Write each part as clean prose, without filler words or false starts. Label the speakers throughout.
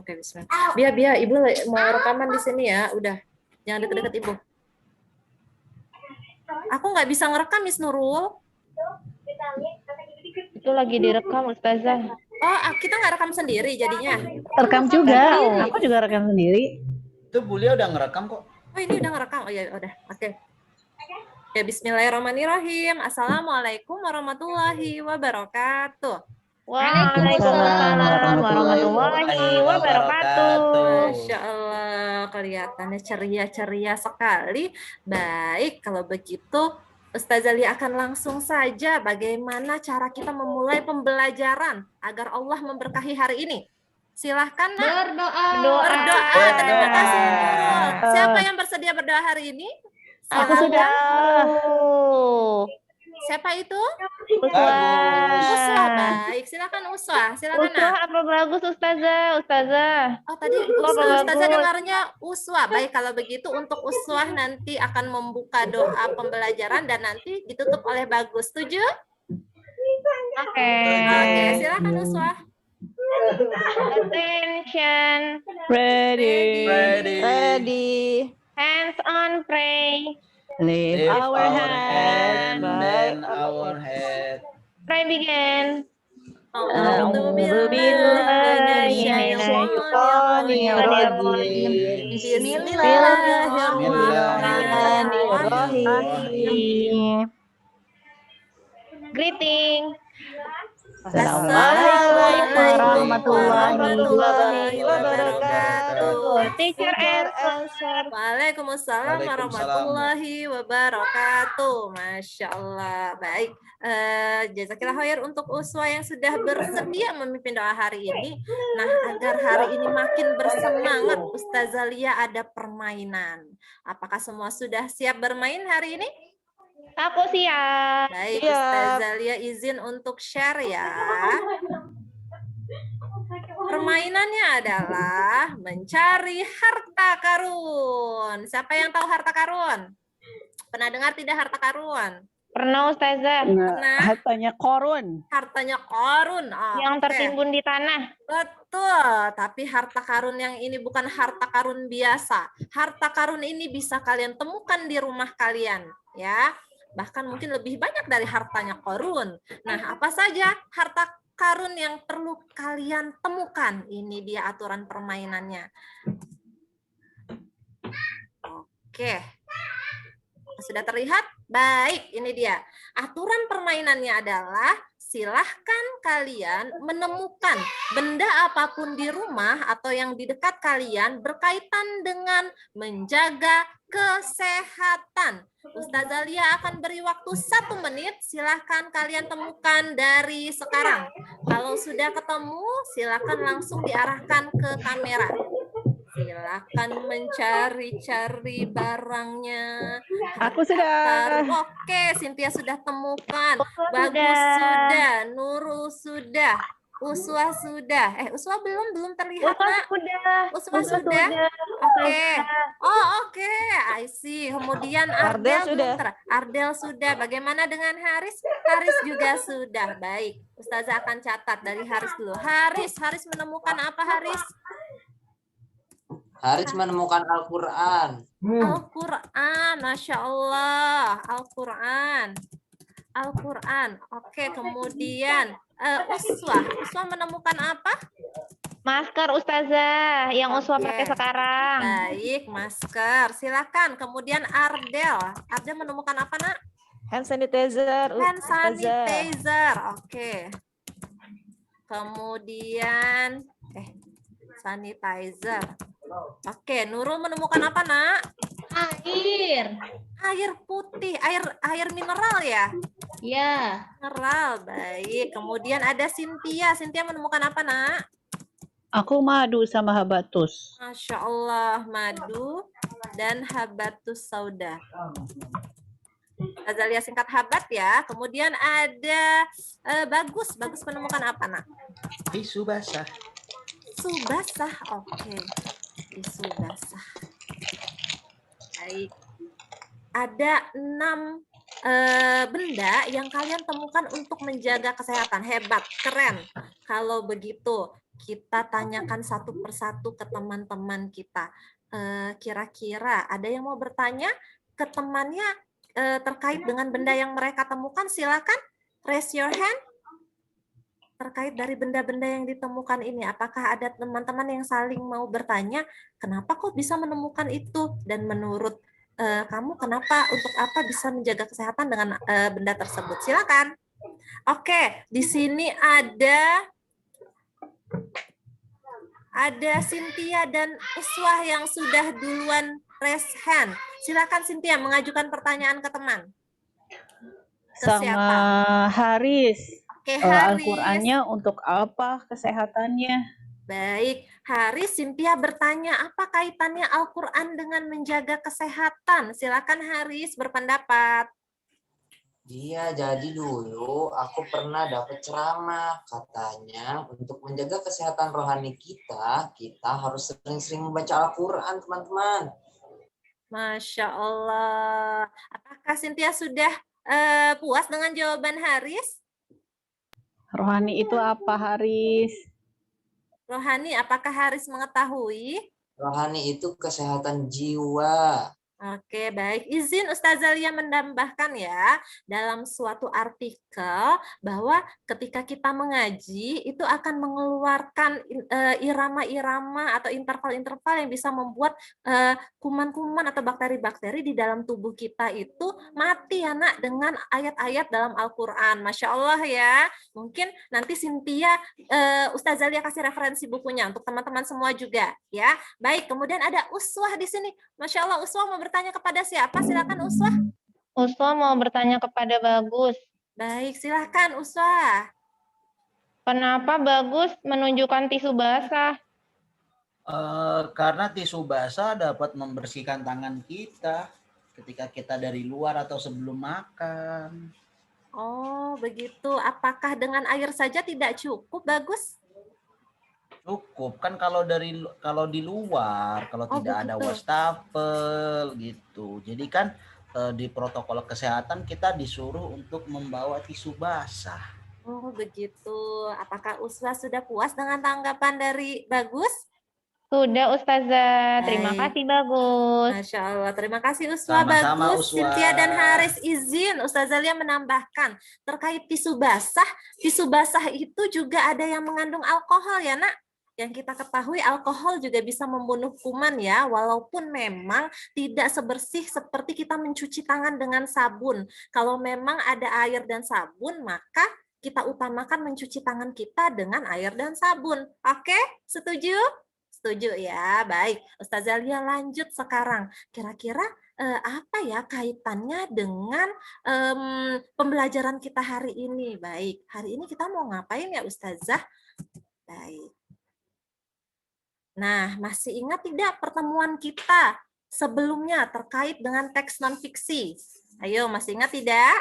Speaker 1: Oke, bismillah. Bia, Ibu mau rekaman di sini ya. Udah, jangan deket-deket Ibu. Aku nggak bisa ngerekam, Miss Nurul.
Speaker 2: Itu lagi direkam, Ustazah.
Speaker 1: Oh, kita nggak rekam sendiri jadinya.
Speaker 3: Rekam juga. Aku juga rekam sendiri.
Speaker 4: Itu Bulia udah ngerekam kok.
Speaker 1: Oh, ini udah ngerekam. Oh ya, udah. Oke. Ya, bismillahirrahmanirrahim. Assalamualaikum warahmatullahi wabarakatuh.
Speaker 2: Waalaikumsalam warahmatullahi wabarakatuh.
Speaker 1: Masya Allah, kelihatannya ceria-ceria sekali. Baik, kalau begitu Ustazah Lia akan langsung saja bagaimana cara kita memulai pembelajaran agar Allah memberkahi hari ini. Silahkan, Nak. Berdoa. Terima kasih, Nurul. Siapa yang bersedia berdoa hari ini?
Speaker 2: Aku sudah.
Speaker 1: Siapa itu?
Speaker 2: Uswah.
Speaker 1: Baik, silakan Uswah. Silakan,
Speaker 2: Uswah
Speaker 1: Nak.
Speaker 2: apa bagus, Ustazah?
Speaker 1: Oh, tadi Ustazah dengarnya Uswah. Baik, kalau begitu untuk Uswah nanti akan membuka doa pembelajaran dan nanti ditutup oleh Bagus. Setuju?
Speaker 2: Oke,
Speaker 1: silakan Uswah.
Speaker 2: Attention.
Speaker 3: Ready.
Speaker 2: Hands on, pray.
Speaker 3: Lift our hand.
Speaker 4: Then our head.
Speaker 2: Pray begin.
Speaker 3: Bismillahirrahmanirrahim.
Speaker 2: Greeting.
Speaker 3: Assalamualaikum warahmatullahi wabarakatuh.
Speaker 2: Teacher answer.
Speaker 1: Waalaikumsalam warahmatullahi wabarakatuh. Masya Allah. Baik. Jazakillah khair untuk Uswah yang sudah bersedia memimpin doa hari ini. Nah, agar hari ini makin bersemangat, Ustazah Lia ada permainan. Apakah semua sudah siap bermain hari ini?
Speaker 2: Aku siap.
Speaker 1: Baik, Ustazah Lia izin untuk share ya. Permainannya adalah mencari harta karun. Siapa yang tahu harta karun? Pernah dengar tidak harta karun?
Speaker 2: Pernah, Ustazah.
Speaker 1: Pernah.
Speaker 3: Hartanya korun.
Speaker 1: Hartanya karun.
Speaker 2: Yang tertimbun di tanah.
Speaker 1: Betul, tapi harta karun yang ini bukan harta karun biasa. Harta karun ini bisa kalian temukan di rumah kalian, ya. Bahkan mungkin lebih banyak dari hartanya karun. Nah, apa saja harta karun yang perlu kalian temukan? Ini dia aturan permainannya. Oke. Sudah terlihat? Baik, ini dia. Aturan permainannya adalah silahkan kalian menemukan benda apapun di rumah atau yang di dekat kalian berkaitan dengan menjaga kesehatan. Ustazah Lia akan beri waktu 1 menit. Silahkan kalian temukan dari sekarang. Kalau sudah ketemu, silahkan langsung diarahkan ke kamera. Silakan mencari-cari barangnya.
Speaker 3: Aku sudah.
Speaker 1: Oke, Cynthia sudah temukan. Bagus sudah. Nurul sudah. Uswah sudah. Uswah belum terlihat, Nak. Uswah sudah. Oke. Oh, oke. I see. Kemudian Ardel sudah. Ardel sudah. Bagaimana dengan Haris? Haris juga sudah. Baik. Ustazah akan catat dari Haris dulu. Haris menemukan apa, Haris?
Speaker 5: Haris menemukan Al-Quran.
Speaker 1: Al-Quran, Masya Allah. Al-Quran. Oke, kemudian Uswah menemukan apa?
Speaker 2: Masker, Ustazah, yang Uswah pakai sekarang.
Speaker 1: Baik, masker. Silakan. Kemudian Ardel menemukan apa, Nak?
Speaker 3: Hand sanitizer.
Speaker 1: Oke. Kemudian sanitizer. Oke, Nurul menemukan apa, Nak? Air putih, air mineral ya?
Speaker 6: Ya.
Speaker 1: Mineral, baik. Kemudian ada Cynthia. Cynthia menemukan apa, Nak?
Speaker 3: Aku madu sama habatus.
Speaker 1: Masya Allah, madu dan habatus sauda. Ustazah Lia singkat habat ya. Kemudian ada Bagus menemukan apa, Nak?
Speaker 4: Tisu basah.
Speaker 1: Tisu basah, oke. Tisu basah. Baik. Ada 6 benda yang kalian temukan untuk menjaga kesehatan. Hebat, keren. Kalau begitu, kita tanyakan satu persatu ke teman-teman kita. Kira-kira ada yang mau bertanya ke temannya terkait dengan benda yang mereka temukan? Silakan raise your hand. Terkait dari benda-benda yang ditemukan ini, apakah ada teman-teman yang saling mau bertanya, kenapa kok bisa menemukan itu? Dan menurut kamu, kenapa, untuk apa bisa menjaga kesehatan dengan benda tersebut? Silakan. Oke, di sini ada Cynthia dan Uswah yang sudah duluan raise hand. Silakan Cynthia mengajukan pertanyaan ke teman. Ke
Speaker 3: Sama
Speaker 1: siapa?
Speaker 3: Haris.
Speaker 1: Oke, Haris.
Speaker 3: Al-Qur'annya untuk apa kesehatannya?
Speaker 1: Baik, Haris, Cynthia bertanya, apa kaitannya Al-Quran dengan menjaga kesehatan? Silakan Haris berpendapat.
Speaker 5: Iya, jadi dulu aku pernah dapat ceramah. Katanya untuk menjaga kesehatan rohani kita harus sering-sering membaca Al-Quran, teman-teman.
Speaker 1: Masya Allah. Apakah Cynthia sudah puas dengan jawaban Haris?
Speaker 3: Rohani itu apa, Haris?
Speaker 1: Rohani, apakah Haris mengetahui?
Speaker 5: Rohani itu kesehatan jiwa.
Speaker 1: Oke, baik. Izin Ustazah Lia menambahkan ya, dalam suatu artikel bahwa ketika kita mengaji, itu akan mengeluarkan irama-irama atau interval-interval yang bisa membuat kuman-kuman atau bakteri-bakteri di dalam tubuh kita itu mati ya nak, dengan ayat-ayat dalam Al-Quran. Masya Allah ya. Mungkin nanti Cynthia, Ustazah Lia kasih referensi bukunya untuk teman-teman semua juga ya. Baik, kemudian ada Uswah di sini. Masya Allah, Uswah mau bertanya kepada siapa? Silakan Uswah.
Speaker 2: Uswah mau bertanya kepada Bagus.
Speaker 1: Baik, silakan Uswah.
Speaker 2: Kenapa Bagus menunjukkan tisu basah?
Speaker 4: Karena tisu basah dapat membersihkan tangan kita ketika kita dari luar atau sebelum makan.
Speaker 1: Oh, begitu. Apakah dengan air saja tidak cukup, Bagus?
Speaker 4: Cukup kan kalau di luar, kalau tidak ada
Speaker 1: begitu.
Speaker 4: wastafel gitu. Jadi kan di protokol kesehatan kita disuruh untuk membawa tisu basah.
Speaker 1: Oh, begitu. Apakah Uswah sudah puas dengan tanggapan dari Bagus?
Speaker 2: Sudah Ustazah. Terima
Speaker 1: Baik.
Speaker 2: kasih Bagus.
Speaker 1: Masya Allah. Terima kasih Uswah.
Speaker 4: Sama-sama,
Speaker 1: Bagus.
Speaker 4: Uswah.
Speaker 1: Cynthia dan Haris, izin Ustazah Lia menambahkan terkait tisu basah. Tisu basah itu juga ada yang mengandung alkohol ya nak. Yang kita ketahui alkohol juga bisa membunuh kuman ya, walaupun memang tidak sebersih seperti kita mencuci tangan dengan sabun. Kalau memang ada air dan sabun, maka kita utamakan mencuci tangan kita dengan air dan sabun. Oke, setuju? Setuju ya, baik. Ustazah Lia lanjut sekarang. Kira-kira apa ya kaitannya dengan pembelajaran kita hari ini? Baik, hari ini kita mau ngapain ya Ustazah? Baik. Nah, masih ingat tidak pertemuan kita sebelumnya terkait dengan teks non-fiksi? Ayo, masih ingat tidak?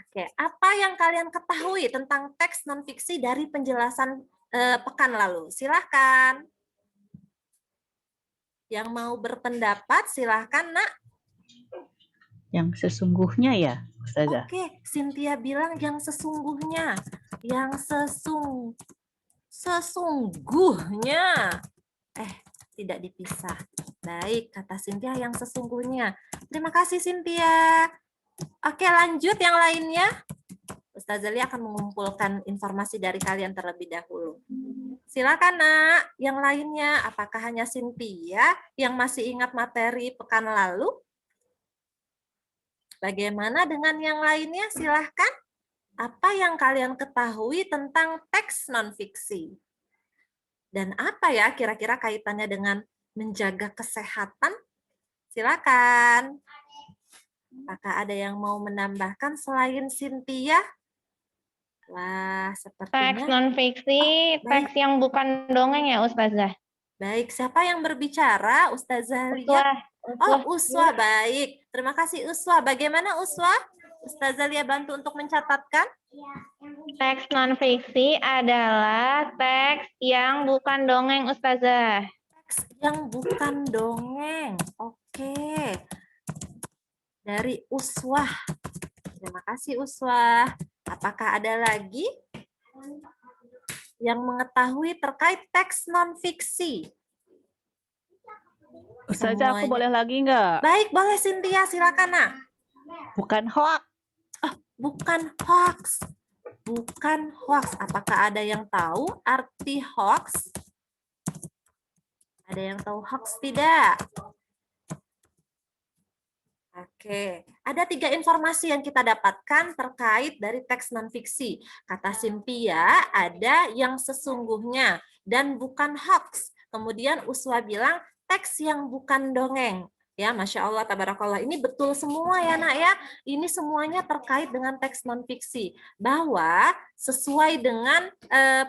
Speaker 1: Oke, apa yang kalian ketahui tentang teks non-fiksi dari penjelasan pekan lalu? Silahkan. Yang mau berpendapat, silahkan, Nak.
Speaker 3: Yang sesungguhnya ya, Ustazah?
Speaker 1: Oke, Cynthia bilang yang sesungguhnya. Yang sesungguhnya. Tidak dipisah. Baik, kata Cynthia yang sesungguhnya. Terima kasih, Cynthia. Oke, lanjut yang lainnya. Ustazah Lia akan mengumpulkan informasi dari kalian terlebih dahulu. Silakan, Nak. Yang lainnya, apakah hanya Cynthia yang masih ingat materi pekan lalu? Bagaimana dengan yang lainnya? Silahkan. Apa yang kalian ketahui tentang teks non-fiksi? Dan apa ya kira-kira kaitannya dengan menjaga kesehatan? Silakan. Apakah ada yang mau menambahkan selain Cynthia? Wah, sepertinya.
Speaker 2: Teks non-fiksi, teks yang bukan dongeng ya Ustazah?
Speaker 1: Baik, siapa yang berbicara? Ustazah Lia? Uswah. Baik. Terima kasih Uswah. Bagaimana Uswah? Ustazah Lia bantu untuk mencatatkan.
Speaker 2: Teks non-fiksi adalah teks yang bukan dongeng, Ustazah.
Speaker 1: Teks yang bukan dongeng. Oke. Dari Uswah. Terima kasih Uswah. Apakah ada lagi yang mengetahui terkait teks non-fiksi?
Speaker 3: Ustazah, aku
Speaker 1: Semuanya.
Speaker 3: boleh lagi nggak?
Speaker 1: Baik, boleh Cynthia, silakan nak.
Speaker 3: Bukan hoax.
Speaker 1: Bukan hoax. Bukan hoax. Apakah ada yang tahu arti hoax? Ada yang tahu hoax tidak? Oke, ada 3 informasi yang kita dapatkan terkait dari teks non-fiksi. Kata Cynthia, ada yang sesungguhnya dan bukan hoax. Kemudian Uswa bilang, teks yang bukan dongeng. Ya, Masya Allah, tabarakallah. Ini betul semua ya, nak ya. Ini semuanya terkait dengan teks non-fiksi. Bahwa sesuai dengan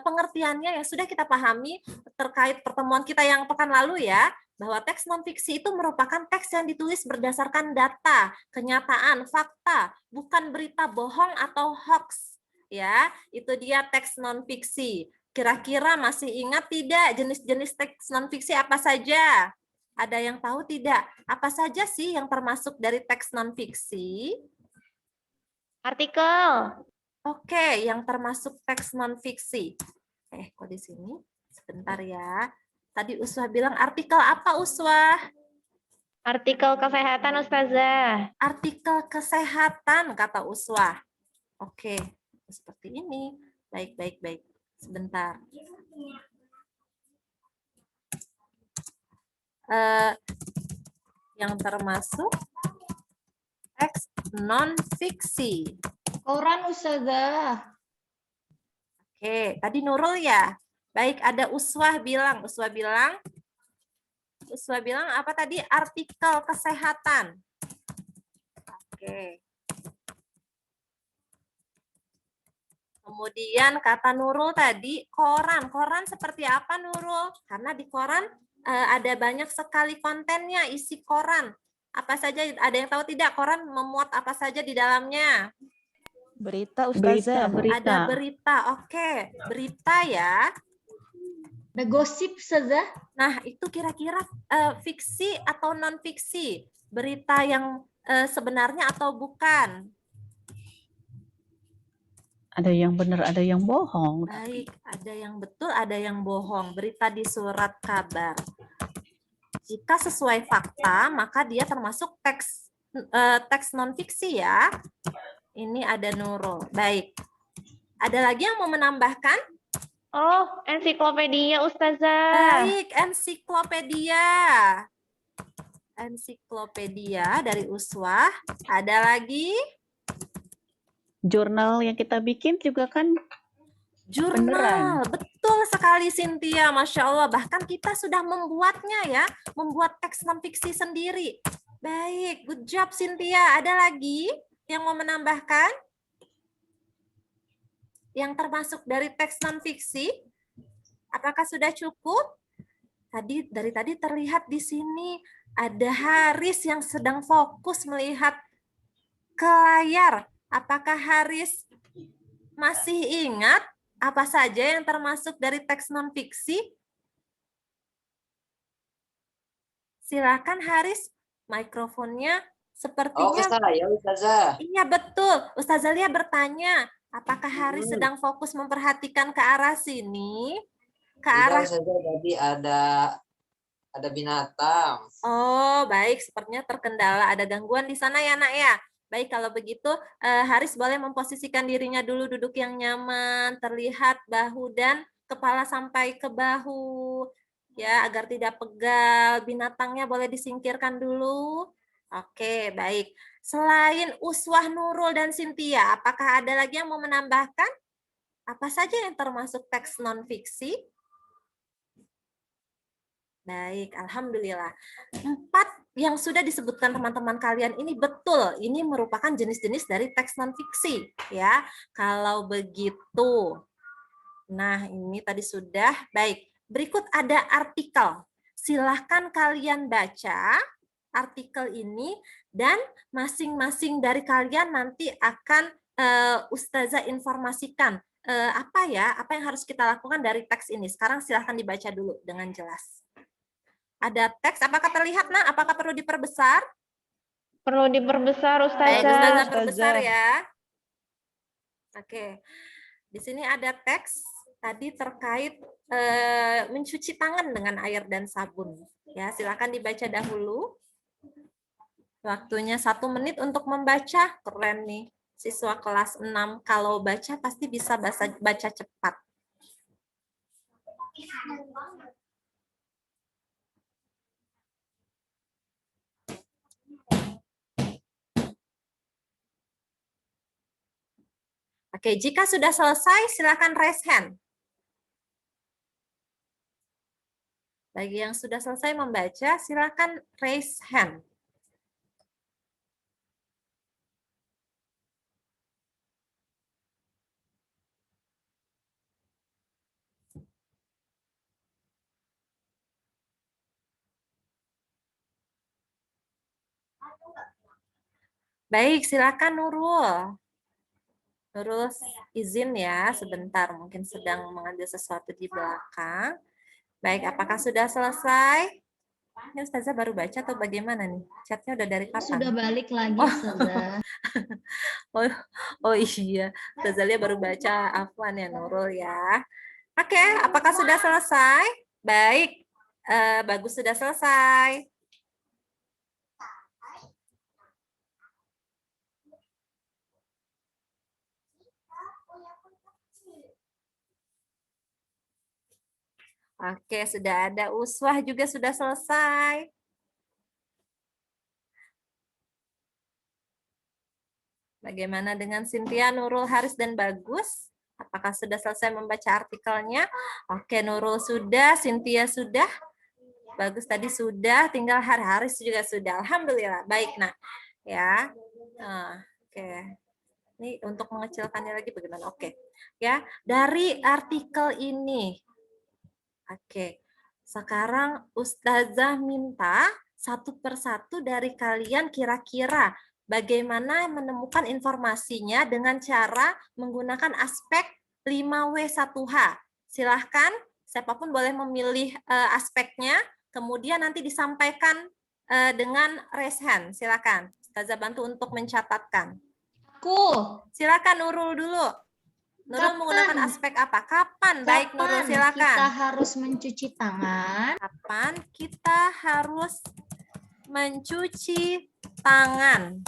Speaker 1: pengertiannya yang sudah kita pahami terkait pertemuan kita yang pekan lalu ya, bahwa teks non-fiksi itu merupakan teks yang ditulis berdasarkan data, kenyataan, fakta, bukan berita bohong atau hoax. Ya, itu dia teks non-fiksi. Kira-kira masih ingat tidak jenis-jenis teks non-fiksi apa saja? Ada yang tahu tidak? Apa saja sih yang termasuk dari teks non-fiksi?
Speaker 2: Artikel.
Speaker 1: Oke, yang termasuk teks non-fiksi. Kok di sini? Sebentar ya. Tadi Uswah bilang artikel apa, Uswah?
Speaker 2: Artikel kesehatan, Ustazah.
Speaker 1: Artikel kesehatan, kata Uswah. Oke, seperti ini. Baik, baik, baik. Sebentar. Yang termasuk teks non-fiksi.
Speaker 2: Koran, Ustazah.
Speaker 1: Oke, tadi Nurul ya? Baik, ada Uswah bilang apa tadi? Artikel kesehatan. Oke. Kemudian kata Nurul tadi, koran. Koran seperti apa, Nurul? Karena di koran ada banyak sekali kontennya, isi koran. Apa saja, ada yang tahu tidak? Koran memuat apa saja di dalamnya?
Speaker 6: Berita, Ustazah.
Speaker 1: Ada berita, oke. Berita ya.
Speaker 2: Ada gosip, Ustazah.
Speaker 1: Nah, itu kira-kira fiksi atau non-fiksi? Berita yang sebenarnya atau bukan?
Speaker 3: Ada yang benar, ada yang bohong.
Speaker 1: Baik, ada yang betul, ada yang bohong. Berita di surat kabar. Jika sesuai fakta, maka dia termasuk teks non-fiksi ya. Ini ada Nurul. Baik. Ada lagi yang mau menambahkan?
Speaker 2: Oh, ensiklopedia, Ustazah.
Speaker 1: Baik, ensiklopedia. Ensiklopedia dari Uswah. Ada lagi?
Speaker 3: Jurnal yang kita bikin juga kan
Speaker 1: Jurnal,
Speaker 3: beneran.
Speaker 1: betul sekali Cynthia, Masya Allah. Bahkan kita sudah membuatnya ya, membuat teks non-fiksi sendiri. Baik, good job Cynthia. Ada lagi yang mau menambahkan? Yang termasuk dari teks non-fiksi? Apakah sudah cukup? Dari tadi terlihat di sini ada Haris yang sedang fokus melihat ke layar. Apakah Haris masih ingat apa saja yang termasuk dari teks non-fiksi? Silakan Haris, mikrofonnya sepertinya.
Speaker 5: Oh, saya, Ustazah.
Speaker 1: Iya betul. Ustazah Lia bertanya, apakah Haris sedang fokus memperhatikan ke arah sini? Ke arah.
Speaker 5: Tidak, Ustazah, tadi ada binatang.
Speaker 1: Oh, baik. Sepertinya terkendala. Ada gangguan di sana ya, nak ya. Baik, kalau begitu Haris boleh memposisikan dirinya dulu duduk yang nyaman, terlihat bahu dan kepala sampai ke bahu, ya agar tidak pegal. Binatangnya boleh disingkirkan dulu. Oke, baik. Selain Uswah, Nurul, dan Cynthia, apakah ada lagi yang mau menambahkan? Apa saja yang termasuk teks non-fiksi? Baik, Alhamdulillah. 4 yang sudah disebutkan teman-teman kalian ini betul. Ini merupakan jenis-jenis dari teks non-fiksi. Ya, kalau begitu. Nah, ini tadi sudah. Baik, berikut ada artikel. Silahkan kalian baca artikel ini dan masing-masing dari kalian nanti akan Ustazah informasikan apa yang harus kita lakukan dari teks ini. Sekarang silahkan dibaca dulu dengan jelas. Ada teks, apakah terlihat, Nak? Apakah perlu diperbesar?
Speaker 2: Perlu diperbesar, Ustazah.
Speaker 1: Baik, Ustazah perbesar ya. Oke. Di sini ada teks tadi terkait mencuci tangan dengan air dan sabun. Ya, silakan dibaca dahulu. Waktunya 1 menit untuk membaca. Keren nih, siswa kelas 6. Kalau baca pasti bisa baca cepat. Oke, jika sudah selesai, silakan raise hand. Bagi yang sudah selesai membaca, silakan raise hand. Baik, silakan Nurul. Nurul izin ya sebentar, mungkin sedang mengambil sesuatu di belakang. Baik, apakah sudah selesai? Ini Ustazah baru baca atau bagaimana nih? Chatnya udah dari kapan?
Speaker 7: Sudah balik lagi, Ustazah.
Speaker 1: Oh iya, Ustazah baru baca, afwan ya Nurul ya. Oke, apakah sudah selesai? Baik, bagus sudah selesai. Oke, sudah ada Uswah juga sudah selesai. Bagaimana dengan Cynthia, Nurul, Haris, dan Bagus? Apakah sudah selesai membaca artikelnya? Oke, Nurul sudah, Cynthia sudah, Bagus tadi sudah, tinggal Haris juga sudah. Alhamdulillah. Baik, nah ya. Oke. Ini untuk mengecilkannya lagi bagaimana? Oke. Ya, dari artikel ini. Oke. Sekarang Ustazah minta satu persatu dari kalian kira-kira bagaimana menemukan informasinya dengan cara menggunakan aspek 5W1H. Silahkan, siapapun boleh memilih aspeknya, kemudian nanti disampaikan dengan raise hand. Silahkan, Ustazah bantu untuk mencatatkan. Silakan Nurul dulu. Nurul menggunakan aspek apa? Kapan? Baik Nurul, silakan.
Speaker 7: Kita harus mencuci tangan.
Speaker 1: Kapan kita harus mencuci tangan?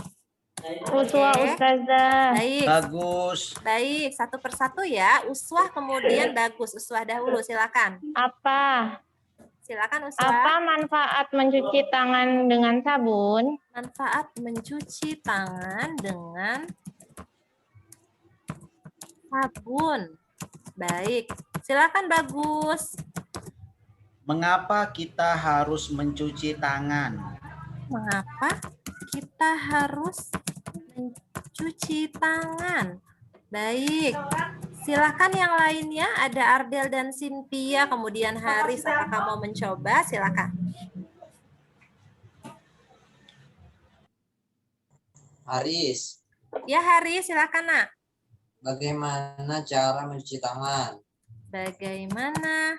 Speaker 2: Uswah, Ustazah.
Speaker 1: Baik.
Speaker 4: Bagus.
Speaker 1: Baik, satu persatu ya. Uswah kemudian Bagus. Uswah dahulu, silakan.
Speaker 2: Apa?
Speaker 1: Silakan Uswah.
Speaker 2: Apa manfaat mencuci tangan dengan sabun?
Speaker 1: Manfaat mencuci tangan dengan sabun. Baik, silakan Bagus.
Speaker 4: Mengapa kita harus mencuci tangan?
Speaker 1: Mengapa kita harus mencuci tangan? Baik, silakan yang lainnya. Ada Ardel dan Cynthia, kemudian Haris. Apakah mau mencoba? Silakan.
Speaker 5: Haris,
Speaker 1: Ya Haris, silakan nak.
Speaker 5: bagaimana cara mencuci tangan?
Speaker 1: Bagaimana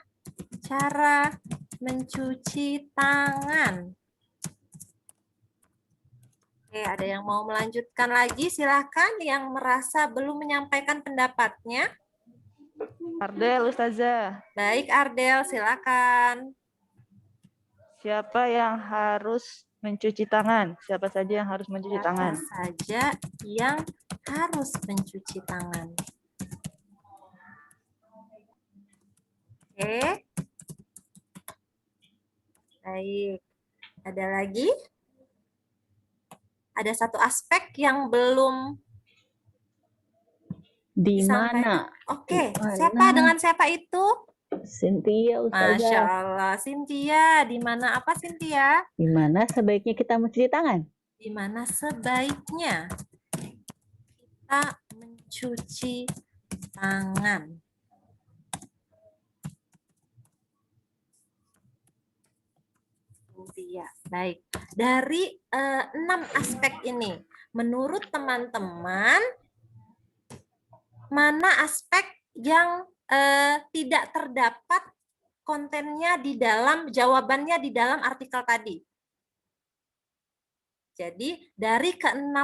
Speaker 1: cara mencuci tangan? Oke, ada yang mau melanjutkan lagi? Silakan yang merasa belum menyampaikan pendapatnya.
Speaker 6: Ardel, Ustazah.
Speaker 1: Baik, Ardel, silakan.
Speaker 6: Siapa yang harus mencuci tangan? Siapa saja yang harus mencuci tangan?
Speaker 1: Siapa saja yang harus mencuci tangan? Oke. Baik. Ada lagi? Ada satu aspek yang belum
Speaker 3: Di
Speaker 1: disampaikan.
Speaker 3: mana?
Speaker 1: Oke,
Speaker 3: Di mana?
Speaker 1: siapa dengan siapa itu?
Speaker 3: Cynthia,
Speaker 1: Masya
Speaker 3: Ustazah.
Speaker 1: Allah, Cynthia. Di mana apa Cynthia?
Speaker 3: Di mana sebaiknya kita mencuci tangan?
Speaker 1: Di mana sebaiknya kita mencuci tangan? Cynthia. Baik. Dari 6 aspek ini, menurut teman-teman, mana aspek yang tidak terdapat kontennya di dalam jawabannya di dalam artikel tadi? Jadi dari ke-6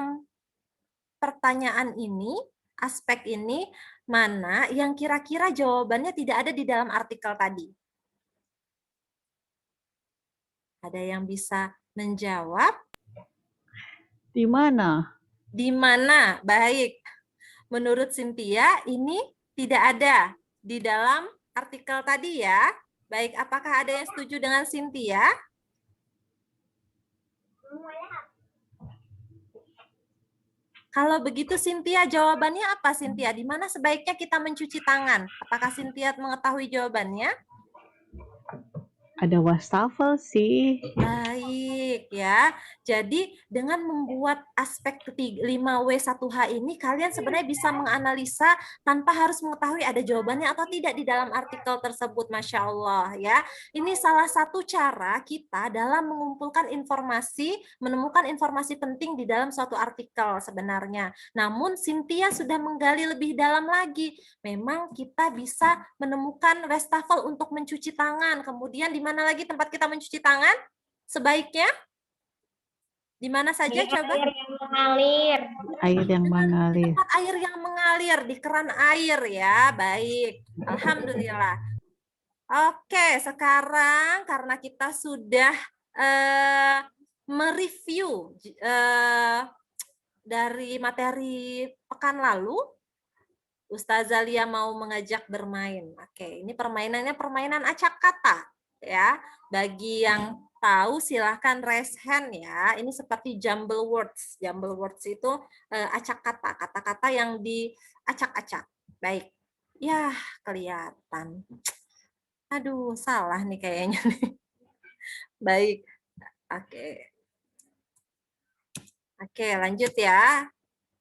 Speaker 1: pertanyaan ini, aspek ini, mana yang kira-kira jawabannya tidak ada di dalam artikel tadi? Ada yang bisa menjawab?
Speaker 3: Di mana?
Speaker 1: Di mana? Baik. Menurut Cynthia, ini tidak ada di dalam artikel tadi ya. Baik, apakah ada yang setuju dengan Cynthia? Kalau begitu Cynthia, jawabannya apa Cynthia? Di mana sebaiknya kita mencuci tangan? Apakah Cynthia mengetahui jawabannya?
Speaker 3: Ada wastafel sih.
Speaker 1: Baik ya. Jadi dengan membuat aspek 5W1H ini kalian sebenarnya bisa menganalisa tanpa harus mengetahui ada jawabannya atau tidak di dalam artikel tersebut. Masya Allah ya. Ini salah satu cara kita dalam mengumpulkan informasi, menemukan informasi penting di dalam suatu artikel sebenarnya. Namun Cynthia sudah menggali lebih dalam lagi. Memang kita bisa menemukan wastafel untuk mencuci tangan. Kemudian di mana lagi tempat kita mencuci tangan? Sebaiknya di mana saja coba?
Speaker 2: Air yang mengalir.
Speaker 3: Air yang mengalir.
Speaker 1: Tempat air yang mengalir di keran air ya. Baik. Alhamdulillah. Oke, sekarang karena kita sudah mereview dari materi pekan lalu, Ustazah Lia mau mengajak bermain. Oke, ini permainannya permainan acak kata ya. Bagi yang tahu silahkan raise hand ya. Ini seperti jumble words. Jumble words itu acak kata, kata-kata yang diacak-acak. Baik. Ya, kelihatan. Aduh, salah nih kayaknya nih. Baik. Oke. Oke, lanjut ya.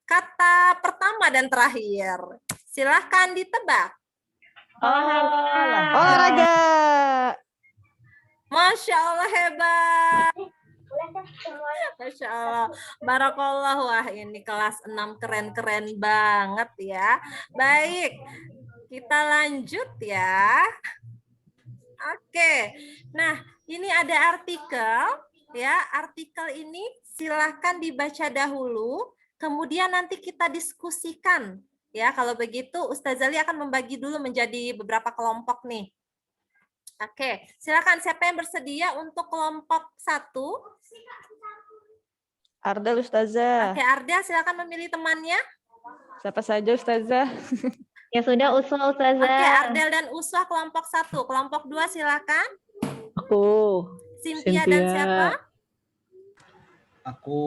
Speaker 1: Kata pertama dan terakhir. Silahkan ditebak.
Speaker 6: Olahraga.
Speaker 1: Masya Allah, hebat. Masya Allah. Barakallah. Wah, ini kelas 6 keren-keren banget ya. Baik, kita lanjut ya. Oke. Nah, ini ada artikel. Ya, artikel ini silahkan dibaca dahulu. Kemudian nanti kita diskusikan. Ya, kalau begitu Ustazah Lia akan membagi dulu menjadi beberapa kelompok nih. Oke, silakan siapa yang bersedia untuk kelompok 1?
Speaker 6: Ardel Ustazah.
Speaker 1: Oke, Ardel silakan memilih temannya.
Speaker 6: Siapa saja Ustazah?
Speaker 2: Ya sudah, Uswa Ustazah.
Speaker 1: Oke, Ardel dan Uswa kelompok 1. Kelompok 2 silakan.
Speaker 3: Aku.
Speaker 1: Cynthia dan siapa?
Speaker 4: Aku.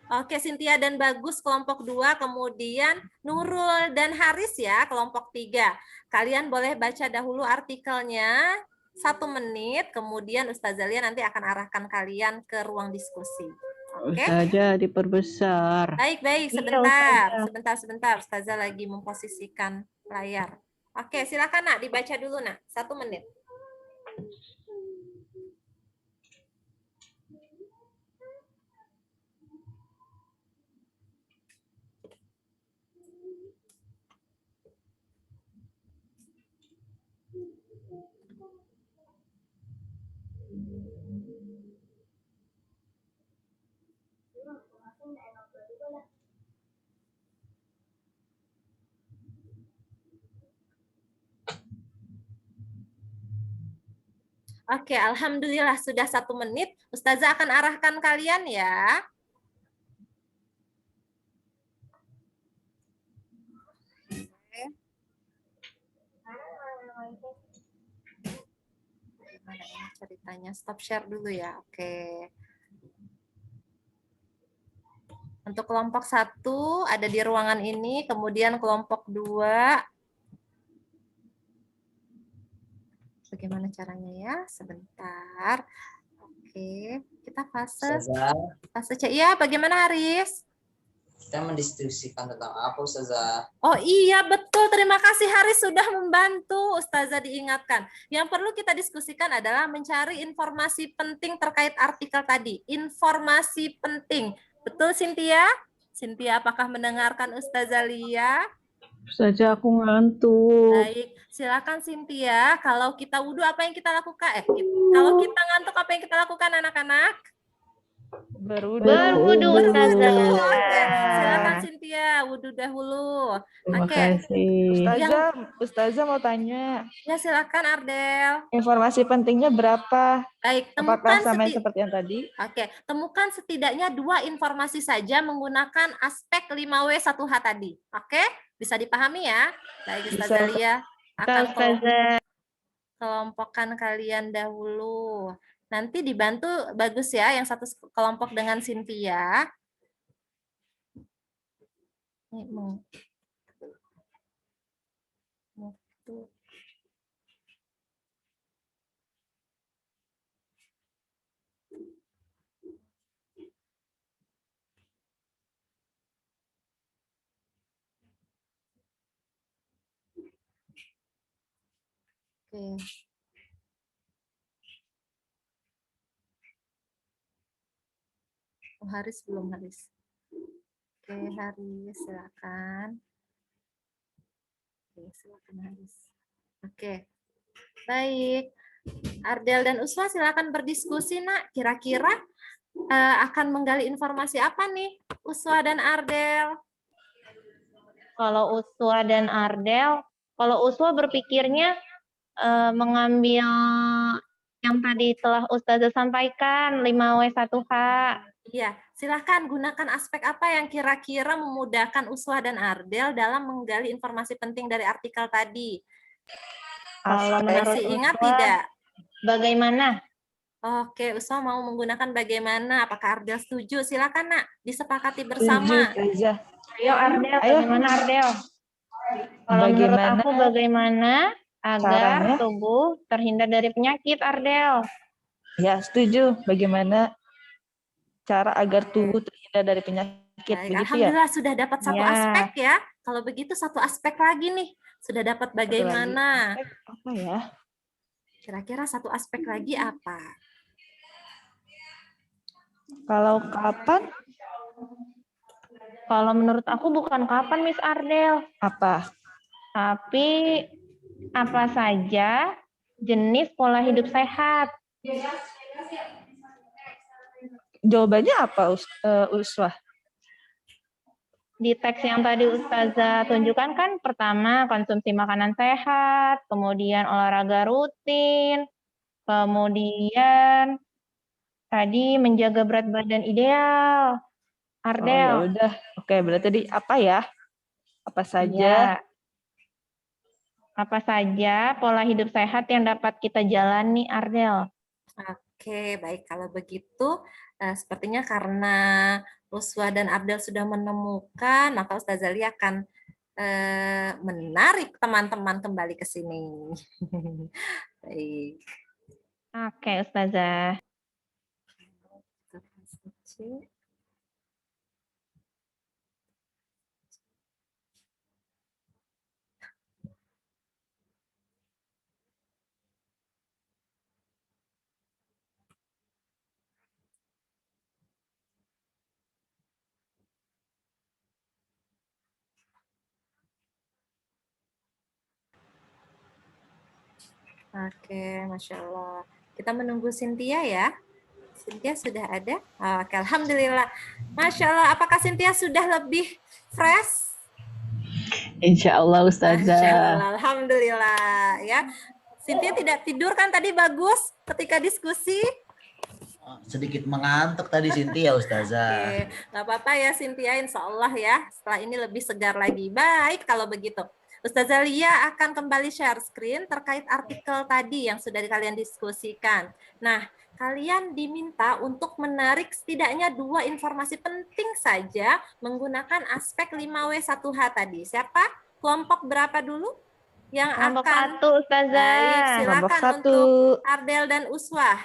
Speaker 1: Oke, Cynthia dan Bagus kelompok 2, kemudian Nurul dan Haris ya kelompok 3. Kalian boleh baca dahulu artikelnya 1 menit, kemudian Ustazah Lia nanti akan arahkan kalian ke ruang diskusi. Oke?
Speaker 3: Ustazah diperbesar.
Speaker 1: Baik, sebentar. Ustazah lagi memposisikan layar. Oke, silakan Nak, dibaca dulu Nak, 1 menit. Oke, alhamdulillah sudah 1 menit. Ustazah akan arahkan kalian ya. Gimana ini ceritanya? Stop share dulu ya. Oke. Untuk kelompok 1 ada di ruangan ini, kemudian kelompok 2. Bagaimana caranya ya? Sebentar. Oke, kita fase C. Iya, bagaimana Haris?
Speaker 5: Kita mendiskusikan tentang apa, Ustazah?
Speaker 1: Oh iya, betul. Terima kasih Haris sudah membantu. Ustazah diingatkan. Yang perlu kita diskusikan adalah mencari informasi penting terkait artikel tadi. Informasi penting. Betul, Cynthia? Cynthia, apakah mendengarkan Ustazah Lia?
Speaker 3: Ustazah aku ngantuk.
Speaker 1: Baik, silakan Cynthia. Kalau kita wudhu, apa yang kita lakukan? Kalau kita ngantuk, apa yang kita lakukan, anak-anak?
Speaker 6: Berwudu.
Speaker 2: Berwudu, Ustazah.
Speaker 1: Oke, silakan Cynthia, wudhu dahulu.
Speaker 3: Terima
Speaker 1: Oke.
Speaker 3: kasih.
Speaker 6: Ustazah mau tanya,
Speaker 1: Ya, silakan Ardel.
Speaker 6: informasi pentingnya berapa?
Speaker 1: Baik,
Speaker 6: Apakah
Speaker 1: temukan
Speaker 6: sama seperti yang tadi?
Speaker 1: Oke, temukan setidaknya 2 informasi saja menggunakan aspek 5W1H tadi. Oke, bisa dipahami ya? Baik, Ustazah
Speaker 6: Bisa.
Speaker 1: Lia akan
Speaker 2: Ustazah.
Speaker 1: kelompokkan kalian dahulu. Nanti dibantu bagus ya, yang satu kelompok dengan Cynthia. Ini mau. Oke. Oh, Haris belum, Haris. Oke, Haris, silakan. Oke, silakan Haris. Oke. Baik. Ardel dan Uswa silakan berdiskusi, Nak. Kira-kira akan menggali informasi apa nih, Uswa dan Ardel?
Speaker 2: Kalau Uswa dan Ardel, kalau Uswa berpikirnya mengambil yang tadi telah Ustazah sampaikan, 5W1H.
Speaker 1: Iya, silahkan gunakan aspek apa yang kira-kira memudahkan Uswa dan Ardel dalam menggali informasi penting dari artikel tadi.
Speaker 2: Kalau menurut
Speaker 1: Masih ingat
Speaker 2: Uswa,
Speaker 1: tidak?
Speaker 2: bagaimana?
Speaker 1: Oke, Uswa mau menggunakan bagaimana? Apakah Ardel setuju? Silakan, Nak, disepakati bersama.
Speaker 6: Ustazah.
Speaker 2: Ayo Ardel,
Speaker 6: Ayo.
Speaker 2: bagaimana Ardel? Kalau menurut
Speaker 6: Bagaimana
Speaker 2: aku bagaimana agar
Speaker 6: caranya?
Speaker 2: tubuh terhindar dari penyakit, Ardel?
Speaker 6: Ya, setuju. Bagaimana cara agar tubuh terhindar dari penyakit,
Speaker 1: Baik,
Speaker 6: begitu ya?
Speaker 1: alhamdulillah sudah dapat satu
Speaker 2: Ya.
Speaker 1: aspek ya. Kalau begitu satu aspek lagi nih. Sudah dapat bagaimana?
Speaker 6: Apa ya?
Speaker 1: Kira-kira satu aspek lagi apa?
Speaker 6: Kalau kapan?
Speaker 2: Kalau menurut aku bukan kapan, Miss Ardel,
Speaker 6: Apa?
Speaker 2: tapi apa saja jenis pola hidup sehat.
Speaker 6: Jawabannya apa, Uswah?
Speaker 2: Di teks yang tadi Ustazah tunjukkan kan pertama konsumsi makanan sehat, kemudian olahraga rutin, kemudian tadi menjaga berat badan ideal.
Speaker 6: Oh, ya
Speaker 2: Ardel.
Speaker 6: udah. Oke, berarti tadi apa ya? Apa saja?
Speaker 2: Ya. Apa saja pola hidup sehat yang dapat kita jalani, Ardel?
Speaker 1: Oke, baik. Kalau begitu, sepertinya karena Uswa dan Ardel sudah menemukan, maka Ustazah Lia akan menarik teman-teman kembali ke sini. Baik.
Speaker 2: Oke, Ustazah.
Speaker 1: Oke, Masya Allah. Kita menunggu Cynthia ya. Cynthia sudah ada? Oke, alhamdulillah. Masya Allah, apakah Cynthia sudah lebih fresh?
Speaker 3: Insya Allah
Speaker 1: Masya
Speaker 3: Ustazah.
Speaker 1: Allah, alhamdulillah ya. Cynthia tidak tidur kan tadi bagus ketika diskusi?
Speaker 4: Sedikit mengantuk tadi Cynthia, Ustazah.
Speaker 1: Oke, nggak apa-apa ya Cynthia, insya Allah ya. Setelah ini lebih segar lagi. Baik kalau begitu. Ustazah Lia akan kembali share screen terkait artikel tadi yang sudah kalian diskusikan. Nah, kalian diminta untuk menarik setidaknya 2 informasi penting saja menggunakan aspek 5W1H tadi. Siapa? Kelompok berapa dulu? Yang
Speaker 2: Kelompok
Speaker 1: akan...
Speaker 2: 1, Ustazah.
Speaker 1: Baik,
Speaker 6: Kelompok
Speaker 1: silakan
Speaker 6: 1.
Speaker 1: untuk Ardel dan Uswah.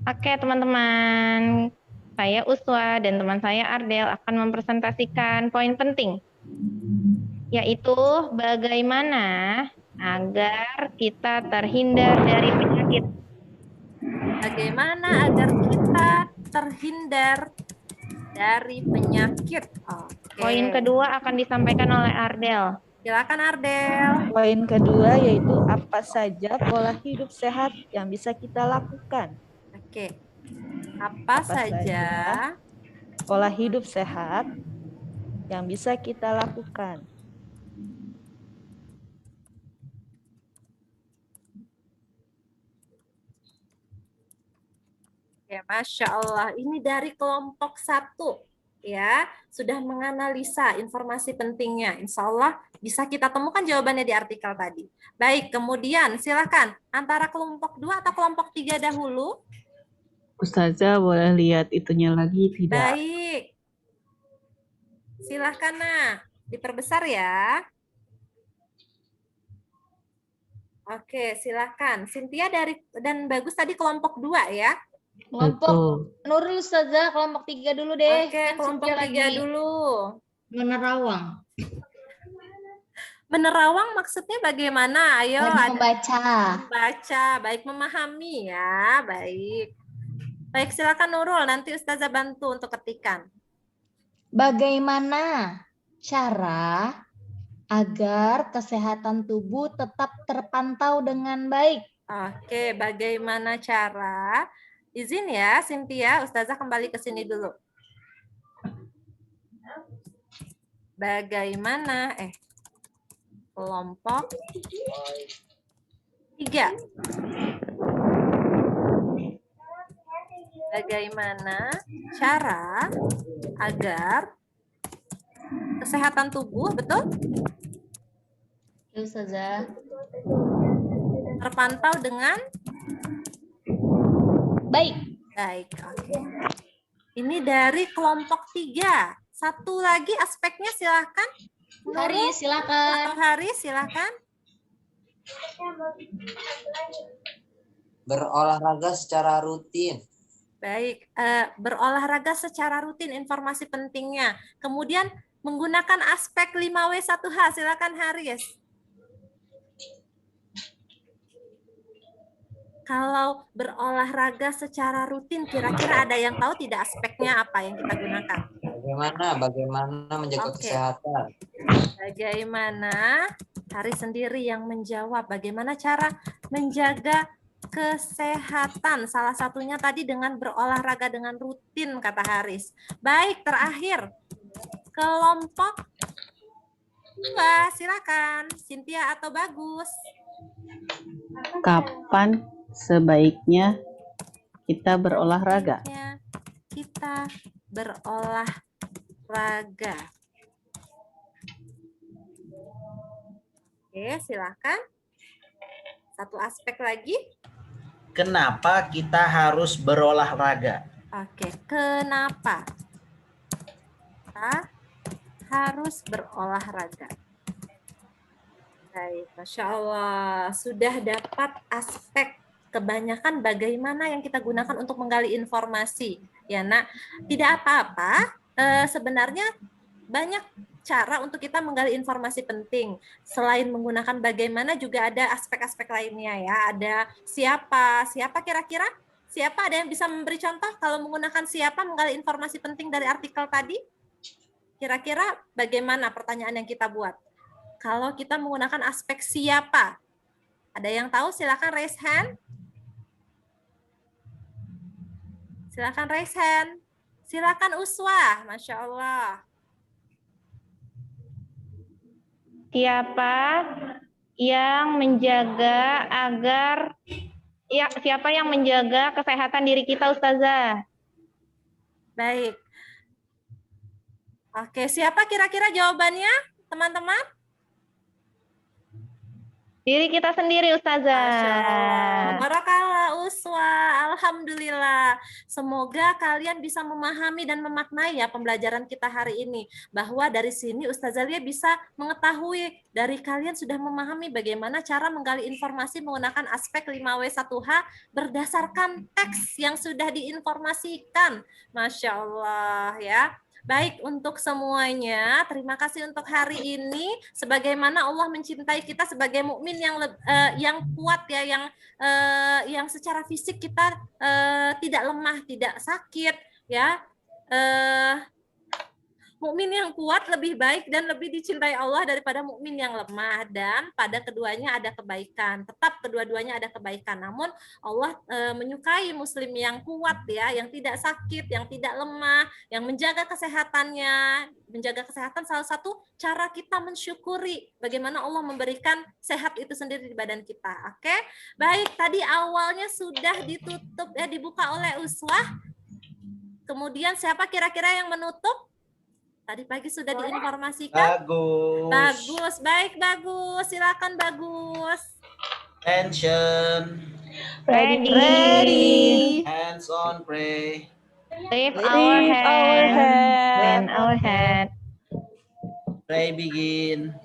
Speaker 2: Oke, teman-teman. Saya Uswa dan teman saya Ardel akan mempresentasikan poin penting, yaitu bagaimana agar kita terhindar dari penyakit.
Speaker 1: Bagaimana agar kita terhindar dari penyakit? Oke.
Speaker 2: Poin kedua akan disampaikan oleh Ardel.
Speaker 1: Silakan Ardel.
Speaker 6: Poin kedua yaitu apa saja pola hidup sehat yang bisa kita lakukan.
Speaker 1: Oke. Apa saja
Speaker 6: pola hidup sehat yang bisa kita lakukan?
Speaker 1: Ya, Masya Allah. Ini dari kelompok 1. Ya, sudah menganalisa informasi pentingnya. Insya Allah bisa kita temukan jawabannya di artikel tadi. Baik, kemudian silakan antara kelompok 2 atau kelompok 3 dahulu.
Speaker 3: Ustazah boleh lihat itunya lagi tidak?
Speaker 1: Baik. Silahkan, nak. Diperbesar ya. Oke, silahkan. Cynthia dan Bagus tadi kelompok 2 ya.
Speaker 7: Kelompok
Speaker 3: Betul.
Speaker 7: Nurul Ustazah, kelompok 3 dulu deh.
Speaker 1: Oke,
Speaker 7: Kan
Speaker 1: kelompok
Speaker 7: Cynthia
Speaker 1: 3 dulu.
Speaker 7: menerawang.
Speaker 1: Menerawang maksudnya bagaimana? Ayo,
Speaker 7: Lagi membaca.
Speaker 1: membaca, baik memahami ya, baik. Baik, silakan Nurul, nanti Ustazah bantu untuk ketikan.
Speaker 7: Bagaimana cara agar kesehatan tubuh tetap terpantau dengan baik?
Speaker 1: Oke, bagaimana cara? Izin ya, Cynthia, Ustazah kembali ke sini dulu. Bagaimana? Kelompok 3. Bagaimana cara agar kesehatan tubuh, betul?
Speaker 7: Ya, Ustazah.
Speaker 1: Terpantau dengan
Speaker 7: Baik.
Speaker 1: baik. Oke. Ini dari kelompok 3. Satu lagi aspeknya silahkan.
Speaker 7: Hari silakan.
Speaker 1: Atau Hari silahkan.
Speaker 5: Berolahraga secara rutin.
Speaker 1: Baik, berolahraga secara rutin, informasi pentingnya. Kemudian menggunakan aspek 5W1H, silakan Haris. Kalau berolahraga secara rutin, kira-kira ada yang tahu tidak aspeknya apa yang kita gunakan?
Speaker 5: Bagaimana menjaga
Speaker 1: Oke.
Speaker 5: kesehatan?
Speaker 1: Bagaimana? Haris sendiri yang menjawab. Bagaimana cara menjaga kesehatan? Salah satunya tadi dengan berolahraga dengan rutin, kata Haris. Baik, terakhir. Kelompok 2, silakan. Cynthia atau Bagus?
Speaker 3: Kapan sebaiknya kita berolahraga?
Speaker 1: Kita berolahraga. Oke, silakan. Satu aspek lagi.
Speaker 4: Kenapa kita harus berolahraga?
Speaker 1: Oke, kenapa kita harus berolahraga? Baik, Masya Allah. Sudah dapat aspek kebanyakan bagaimana yang kita gunakan untuk menggali informasi. Ya, nak, tidak apa-apa. Sebenarnya banyak cara untuk kita menggali informasi penting. Selain menggunakan bagaimana juga ada aspek-aspek lainnya ya. Ada siapa kira-kira? Siapa, ada yang bisa memberi contoh kalau menggunakan siapa menggali informasi penting dari artikel tadi? Kira-kira bagaimana pertanyaan yang kita buat? Kalau kita menggunakan aspek siapa? Ada yang tahu? Silakan raise hand. Silakan raise hand. Silakan Uswah, Masya Allah.
Speaker 2: Siapa yang menjaga siapa yang menjaga kesehatan diri kita, Ustazah?
Speaker 1: Baik. Oke, siapa kira-kira jawabannya, teman-teman?
Speaker 2: Diri kita sendiri, Ustazah.
Speaker 1: Barakallah Uswa, alhamdulillah. Semoga kalian bisa memahami dan memaknai ya pembelajaran kita hari ini. Bahwa dari sini Ustazah Lia bisa mengetahui dari kalian sudah memahami bagaimana cara menggali informasi menggunakan aspek 5W1H berdasarkan teks yang sudah diinformasikan. Masya Allah ya. Baik, untuk semuanya, terima kasih untuk hari ini. Sebagaimana Allah mencintai kita sebagai mukmin yang kuat ya, yang secara fisik kita tidak lemah, tidak sakit ya. Mukmin yang kuat lebih baik dan lebih dicintai Allah daripada mukmin yang lemah, dan pada keduanya ada kebaikan. Tetap kedua-duanya ada kebaikan. Namun Allah menyukai muslim yang kuat ya, yang tidak sakit, yang tidak lemah, yang menjaga kesehatannya. Menjaga kesehatan salah satu cara kita mensyukuri bagaimana Allah memberikan sehat itu sendiri di badan kita. Oke. Baik, tadi awalnya sudah ditutup ya, dibuka oleh Uswah. Kemudian siapa kira-kira yang menutup? Tadi pagi sudah diinformasikan.
Speaker 4: Bagus.
Speaker 1: Bagus, baik Bagus. Silakan Bagus.
Speaker 4: Attention.
Speaker 2: Ready.
Speaker 4: Hands on, pray.
Speaker 2: Lift our hand. Bend our head.
Speaker 4: Pray begin.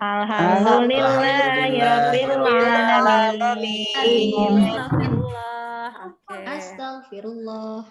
Speaker 2: Alhamdulillah ya Rabbil alamin.
Speaker 1: Astagfirullah. Oke.
Speaker 7: Astagfirullah.